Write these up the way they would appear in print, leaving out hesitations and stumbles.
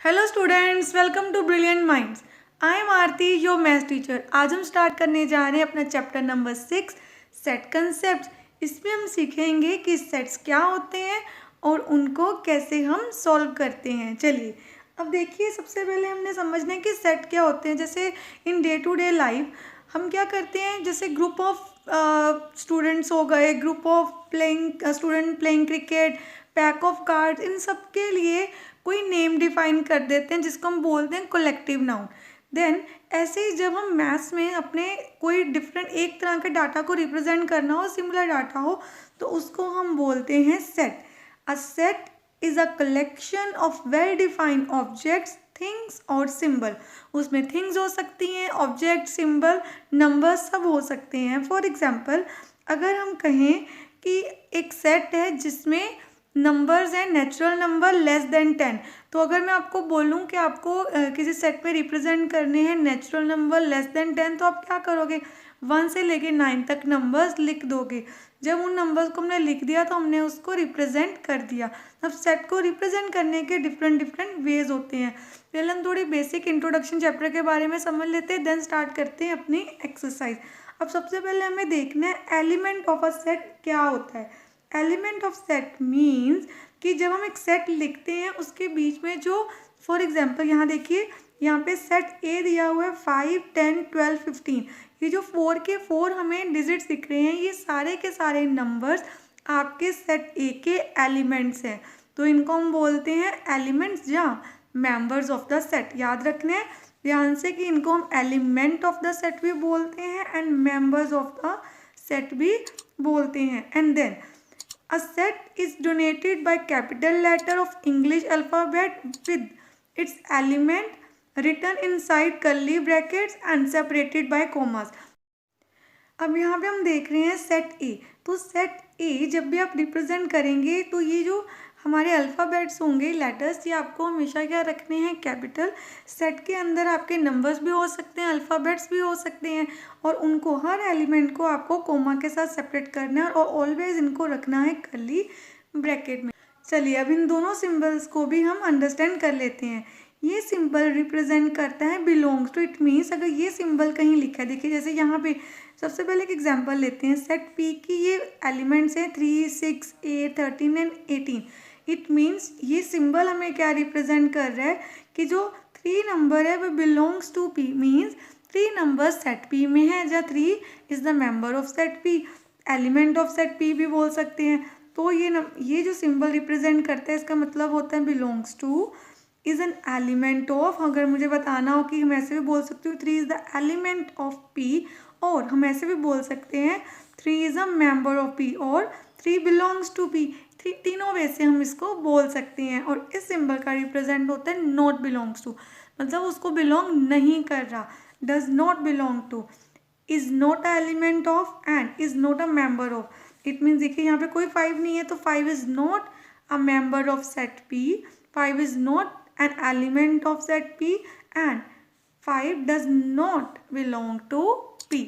Hello students, welcome to Brilliant Minds. I am Aarti, your maths teacher. आज हम start करने जा रहे हैं अपना चैप्टर नंबर 6, सेट कंसेप्ट। इसमें हम सीखेंगे कि सेट्स क्या होते हैं और उनको कैसे हम सॉल्व करते हैं। चलिए अब देखिए, सबसे पहले हमने समझना है कि सेट क्या होते हैं। जैसे in day to day life हम क्या करते हैं, जैसे ग्रुप ऑफ स्टूडेंट्स हो गए, group of student playing cricket, pack of cards, इन सब के लिए कोई नेम डिफाइन कर देते हैं जिसको हम बोलते हैं कलेक्टिव नाउन। देन ऐसे ही जब हम मैथ्स में अपने कोई डिफरेंट एक तरह के डाटा को रिप्रेजेंट करना हो, सिमिलर डाटा हो, तो उसको हम बोलते हैं set. A set is a collection of well defined objects, things और सिंबल। उसमें थिंग्स हो सकती हैं, ऑब्जेक्ट, सिंबल, नंबर सब हो सकते हैं। फॉर एग्जाम्पल, अगर हम कहें कि एक सेट है जिसमें नंबर्स हैं नेचुरल नंबर लेस देन 10, तो अगर मैं आपको बोलूं कि आपको किसी सेट में रिप्रेजेंट करने हैं नेचुरल नंबर लेस देन 10, तो आप क्या करोगे, 1 से लेके 9 तक नंबर्स लिख दोगे। जब उन नंबर्स को हमने लिख दिया तो हमने उसको रिप्रेजेंट कर दिया। अब सेट को रिप्रेजेंट करने के डिफरेंट वेज होते हैं। पहले हम थोड़ी बेसिक इंट्रोडक्शन चैप्टर के बारे में समझ लेते हैं, देन स्टार्ट करते हैं अपनी एक्सरसाइज। अब सबसे पहले हमें देखना है एलिमेंट ऑफ अ सेट क्या होता है। एलिमेंट ऑफ सेट मीन्स कि जब हम एक सेट लिखते हैं उसके बीच में जो, फॉर एग्जांपल यहाँ देखिए, यहाँ पे सेट ए दिया हुआ है 5, 10, 12, 15। ये जो 4 के 4 हमें डिजिट्स दिख रहे हैं, ये सारे के सारे नंबर्स आपके सेट ए के एलिमेंट्स हैं। तो इनको हम बोलते हैं एलिमेंट्स या मेंबर्स ऑफ द सेट। याद रखना है ध्यान से कि इनको हम एलिमेंट ऑफ द सेट भी बोलते हैं and members of the set भी बोलते हैं। And then a set is denoted by capital letter of English alphabet with its element written inside curly brackets and separated by commas. अब यहाँ पे हम देख रहे हैं सेट ए। तो सेट ए जब भी आप रिप्रेजेंट करेंगे तो ये जो हमारे अल्फ़ाबेट्स होंगे, लेटर्स, ये आपको हमेशा क्या रखने हैं, कैपिटल। सेट के अंदर आपके नंबर्स भी हो सकते हैं, अल्फ़ाबेट्स भी हो सकते हैं, और उनको हर एलिमेंट को आपको कोमा के साथ सेपरेट करना है और ऑलवेज इनको रखना है कर्ली ब्रैकेट में। चलिए अब इन दोनों सिंबल्स को भी हम अंडरस्टैंड कर लेते हैं। ये सिंबल रिप्रेजेंट करता है बिलोंग्स टू। इट मीन्स अगर ये सिंबल कहीं लिखा है, देखिए जैसे यहाँ पे सबसे पहले एक एग्जांपल लेते हैं। सेट पी की ये एलिमेंट्स हैं 3, 6, 8, 13 एंड 18। इट मीन्स ये सिंबल हमें क्या रिप्रेजेंट कर रहा है कि जो 3 नंबर है वो belongs to P. Means 3 number set P में है, जहाँ 3 is the member of set P, element of set P भी बोल सकते हैं। तो ये जो सिंबल रिप्रेजेंट करता है इसका मतलब होता है belongs to, is an element of. अगर मुझे बताना हो कि हम ऐसे भी बोल सकते हो 3 is the element of P, और हम ऐसे भी बोल सकते हैं 3 is a member of P और 3 बिलोंग्स टू पी। तीनों वे से हम इसको बोल सकते हैं। और इस सिंबल का रिप्रेजेंट होता है नॉट बिलोंग्स टू, मतलब उसको बिलोंग नहीं कर रहा, does not belong to, is not a element of and is not a member of. It means देखिए यहाँ पे कोई 5 नहीं है, तो 5 is not a member of set P, 5 is not an element of set P and 5 does not belong to P.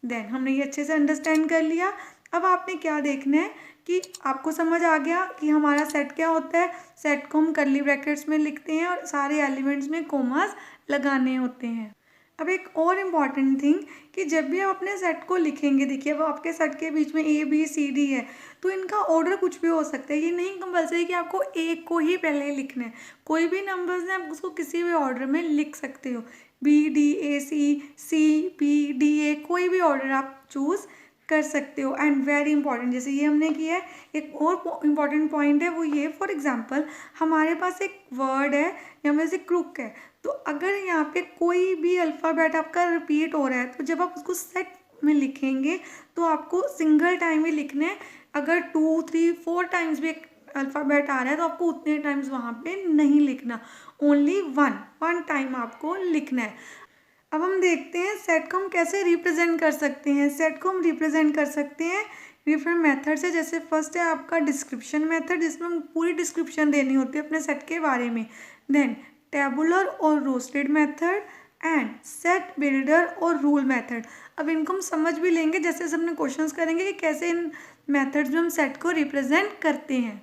Then हमने ये अच्छे से अंडरस्टैंड कर लिया। अब आपने क्या देखना है कि आपको समझ आ गया कि हमारा सेट क्या होता है। सेट को हम कर्ली ब्रैकेट्स में लिखते हैं और सारे एलिमेंट्स में कोमास लगाने होते हैं। अब एक और इम्पॉर्टेंट थिंग कि जब भी आप अपने सेट को लिखेंगे, देखिए वो आपके सेट के बीच में ए बी सी डी है, तो इनका ऑर्डर कुछ भी हो सकता है। ये नहीं कंपल्सरी कि आपको ए को ही पहले लिखना है। कोई भी नंबर्स हैं आप उसको किसी भी ऑर्डर में लिख सकते हो, B D A C P D A, कोई भी ऑर्डर आप चूज़ कर सकते हो। एंड वेरी इंपॉर्टेंट, जैसे ये हमने किया है, एक और इम्पॉर्टेंट पॉइंट है वो ये, फॉर एग्जांपल हमारे पास एक वर्ड है या जैसे क्रुक है, तो अगर यहाँ पे कोई भी अल्फ़ाबेट आपका रिपीट हो रहा है, तो जब आप उसको सेट में लिखेंगे तो आपको सिंगल टाइम ही लिखना है। अगर 2, 3, 4 टाइम्स भी एक अल्फ़ाबेट आ रहा है तो आपको उतने टाइम्स वहाँ पे नहीं लिखना, ओनली वन टाइम आपको लिखना है। अब हम देखते हैं सेट को हम कैसे रिप्रेजेंट कर सकते हैं। सेट को हम रिप्रेजेंट कर सकते हैं डिफरेंट मेथड से। जैसे फर्स्ट है आपका डिस्क्रिप्शन मेथड, जिसमें हम पूरी डिस्क्रिप्शन देनी होती है अपने सेट के बारे में। देन टेबुलर और roasted method and set builder और रूल मेथड। अब इनको हम समझ भी लेंगे जैसे हमने क्वेश्चंस करेंगे कि कैसे इन मेथड्स में हम सेट को रिप्रेजेंट करते हैं।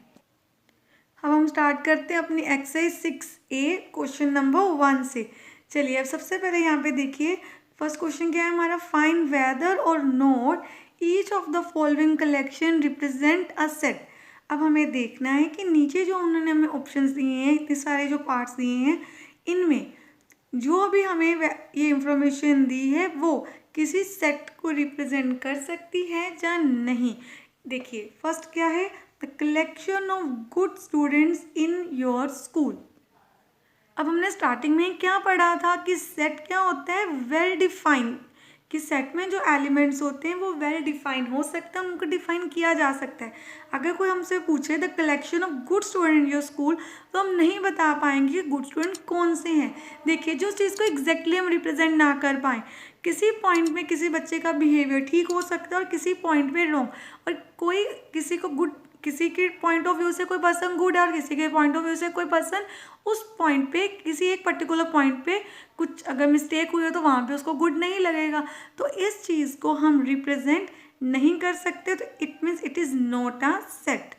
अब हम स्टार्ट करते हैं अपनी एक्सरसाइज 6A क्वेश्चन नंबर 1 से। चलिए अब सबसे पहले यहाँ पे देखिए फर्स्ट क्वेश्चन क्या है हमारा, फाइंड वेदर और note each of the following collection represent a set. अब हमें देखना है कि नीचे जो उन्होंने हमें ऑप्शंस दिए हैं, इतने सारे जो पार्ट्स दिए हैं, इनमें जो भी हमें ये इंफॉर्मेशन दी है वो किसी सेट को रिप्रेजेंट कर सकती है या नहीं। देखिए फर्स्ट क्या है, the collection of good students in your school. अब हमने स्टार्टिंग में क्या पढ़ा था कि सेट क्या होता है, वेल डिफाइंड, कि सेट में जो एलिमेंट्स होते हैं वो वेल डिफाइंड हो सकते हैं, उनको डिफाइन किया जा सकता है। अगर कोई हमसे पूछे the collection of good student in your school, तो हम नहीं बता पाएंगे कि गुड स्टूडेंट कौन से हैं। देखिए जो चीज़ को एग्जैक्टली हम रिप्रेजेंट ना कर पाएँ, किसी पॉइंट में किसी बच्चे का बिहेवियर ठीक हो सकता है और किसी पॉइंट पे रॉन्ग, और कोई किसी को गुड, किसी के पॉइंट ऑफ व्यू से कोई पर्सन गुड है और किसी के पॉइंट ऑफ व्यू से कोई पर्सन उस पॉइंट पे, किसी एक पर्टिकुलर पॉइंट पे कुछ अगर मिस्टेक हुई हो तो वहाँ पे उसको गुड नहीं लगेगा। तो इस चीज़ को हम रिप्रेजेंट नहीं कर सकते, तो it means it is not a set.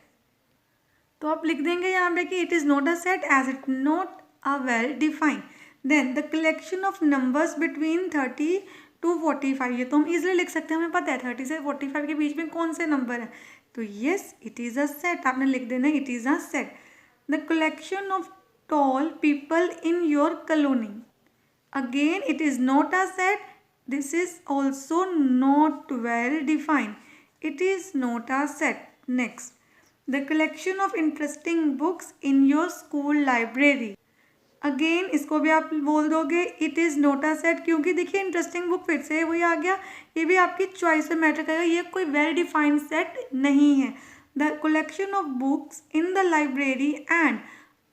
तो आप लिख देंगे यहाँ पे कि it is not a set as it not a well defined. Then the collection of numbers between 30 to 45, ये तो हम इजिली लिख सकते हैं, हमें पता है 30 से 45 के बीच में कौन से नंबर है, तो yes it is a set, आपने लिख देना it is a set. The collection of tall people in your colony, again it is not a set, this is also not well defined, it is not a set. Next, the collection of interesting books in your school library, again इसको भी आप बोल दोगे it is not a set, क्योंकि देखिए interesting book फिर से वही आ गया, ये भी आपकी चॉइस पे मैटर करेगा, ये कोई वेल डिफाइंड सेट नहीं है। The collection of books in the library and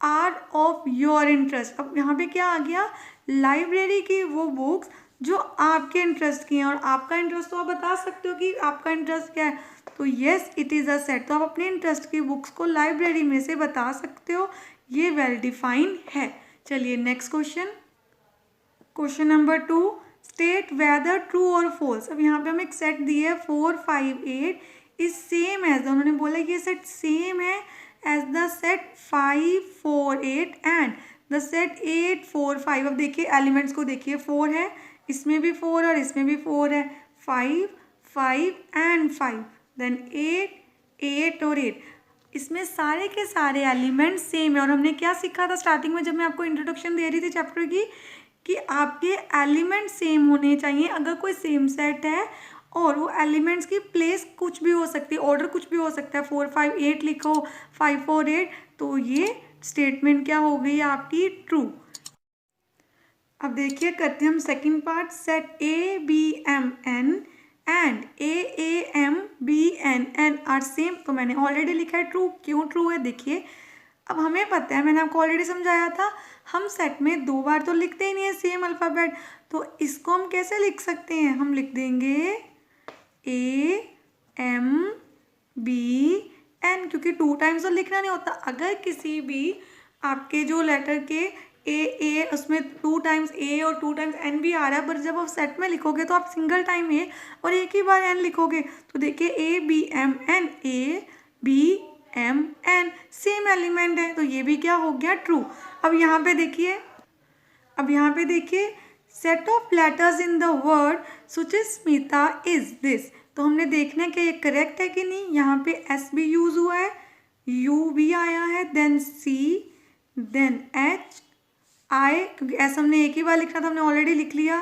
are of your interest, अब यहाँ पे क्या आ गया, लाइब्रेरी की वो बुक्स जो आपके इंटरेस्ट की हैं, और आपका इंटरेस्ट तो आप बता सकते हो कि आपका इंटरेस्ट क्या है, तो yes it is a set. तो आप अपने इंटरेस्ट की बुक्स को लाइब्रेरी में से बता सकते हो, ये वेल डिफाइंड है। चलिए next question, question number 2, state whether true और फॉल्स। अब यहाँ पे हम एक सेट दिए है 4 5 8 इज सेम एज, उन्होंने बोला ये सेट सेम है as the set 5 4 8 and the set 8 4 5। अब देखिए एलिमेंट्स को देखिए, 4 है, इसमें भी 4 और इसमें भी 4 है, 5 5 एंड 5, देन 8 8 और 8, इसमें सारे के सारे एलिमेंट सेम है। और हमने क्या सीखा था स्टार्टिंग में जब मैं आपको इंट्रोडक्शन दे रही थी चैप्टर की, कि आपके एलिमेंट सेम होने चाहिए। अगर कोई सेम सेट है और वो एलिमेंट्स की प्लेस कुछ भी हो सकती है, ऑर्डर कुछ भी हो सकता है, 4 5 8 लिखो, 5 4 8, तो ये स्टेटमेंट क्या हो गई आपकी, ट्रू। अब देखिए करते हैं हम second part, set A B M N and A M B N N are same, तो मैंने ऑलरेडी लिखा है ट्रू। क्यों ट्रू है, देखिए अब हमें पता है, मैंने आपको ऑलरेडी समझाया था, हम सेट में 2 बार तो लिखते ही नहीं है सेम अल्फ़ाबेट, तो इसको हम कैसे लिख सकते हैं, हम लिख देंगे ए एम बी एन, क्योंकि 2 टाइम्स तो लिखना नहीं होता। अगर किसी भी आपके जो लेटर के ए उसमें 2 टाइम्स ए और 2 टाइम्स एन भी आ रहा है, पर जब आप सेट में लिखोगे तो आप सिंगल टाइम ए और एक ही बार एन लिखोगे, तो देखिए A B M N, A B M N same element है, तो ये भी क्या हो गया, ट्रू। अब यहाँ पे देखिए, अब यहाँ पे देखिए, set of letters in the word Suchismita is this, तो हमने देखना है कि ये करेक्ट है कि नहीं। यहाँ पे एस भी यूज हुआ है, यू भी आया है, then C, then H I, क्योंकि एस हमने एक ही बार लिखना था, हमने ऑलरेडी लिख लिया,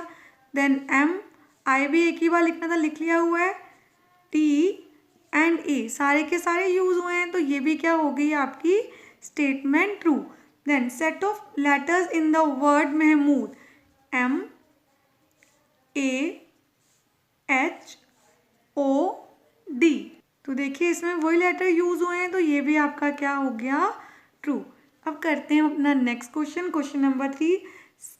देन एम, आई भी एक ही बार लिखना था, लिख लिया हुआ है, टी एंड ए सारे के सारे यूज हुए हैं, तो ये भी क्या हो गई आपकी statement true. Then set of letters in the word Mahmood, M A H O D, तो देखिए इसमें वही लेटर यूज हुए हैं, तो ये भी आपका क्या हो गया, ट्रू। अब करते हैं अपना next question, question number 3,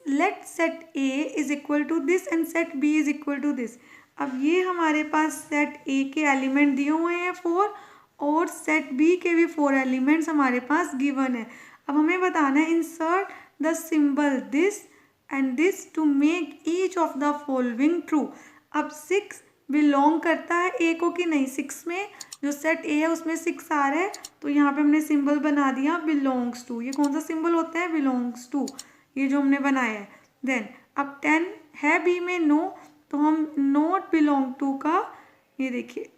let set A is equal to this and set B is equal to this. अब ये हमारे पास सेट ए के एलिमेंट दिए हुए हैं 4 और सेट बी के भी 4 एलिमेंट्स हमारे पास गिवन है। अब हमें बताना है insert the symbol this and this to make each of the following true. अब 6 बिलोंग करता है ए को कि नहीं। 6 में जो सेट ए है उसमें 6 आ रहा है, तो यहाँ पे हमने सिंबल बना दिया बिलोंग्स टू। ये कौन सा सिंबल होता है? बिलोंग्स टू, ये जो हमने बनाया है। देन अब 10 है बी में नो, तो हम नॉट बिलोंग टू का, ये देखिए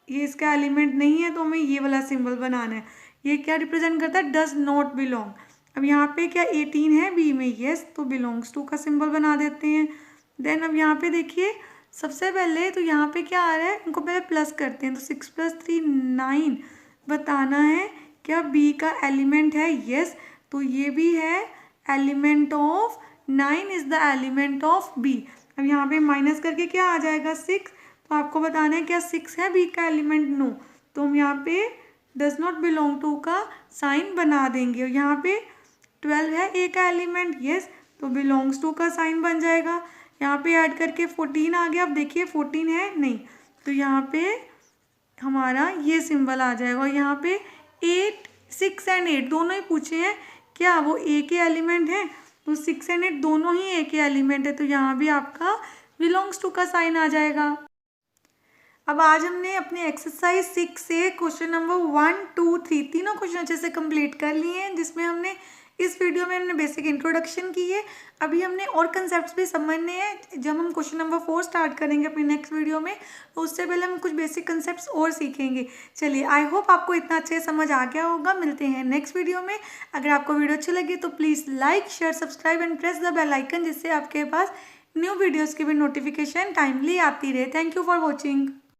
ये इसका एलिमेंट नहीं है, तो हमें ये वाला सिंबल बनाना है। ये क्या रिप्रेजेंट करता है? Does not belong. अब यहाँ पे क्या 18 है बी में? यस, तो बिलोंग्स टू का सिंबल बना देते हैं। देन अब यहाँ पे देखिए सबसे पहले तो यहाँ पे क्या आ रहा है, इनको पहले प्लस करते हैं। तो 6 + 3 9 बताना है क्या बी का एलिमेंट है? यस, तो ये भी है element of 9 is the element of B. अब यहाँ पे माइनस करके क्या आ जाएगा? 6। तो आपको बताना है क्या 6 है बी का एलिमेंट? नो, तो हम यहाँ पे डज नॉट बिलोंग टू का साइन बना देंगे। और यहाँ पे 12 है ए का एलिमेंट? यस, तो बिलोंग्स टू का साइन बन जाएगा। यहाँ पे ऐड करके 14 आ गया। अब देखिए 14 है नहीं, तो यहाँ पे हमारा ये सिंबल आ जाएगा। और यहाँ पे 8 6 एंड 8 दोनों ही पूछे हैं, क्या वो ए के एलिमेंट हैं? तो 6 एंड 8 दोनों ही ए के एलिमेंट है, तो यहाँ भी आपका बिलोंग्स टू का साइन आ जाएगा। अब आज हमने अपने एक्सरसाइज 6 से क्वेश्चन नंबर 1 2 3 तीनों क्वेश्चन अच्छे से कंप्लीट कर लिए हैं, जिसमें हमने इस वीडियो में हमने बेसिक इंट्रोडक्शन की है। अभी हमने और कंसेप्ट्स भी समझने हैं। जब हम क्वेश्चन नंबर 4 स्टार्ट करेंगे अपने नेक्स्ट वीडियो में, तो उससे पहले हम कुछ बेसिक कंसेप्ट्स और सीखेंगे। चलिए, आई होप आपको इतना अच्छे समझ आ गया होगा। मिलते हैं नेक्स्ट वीडियो में। अगर आपको वीडियो अच्छी लगी तो please like share subscribe and press the bell icon, जिससे आपके पास न्यू वीडियोज़ की भी नोटिफिकेशन टाइमली आती रहे। Thank you for watching.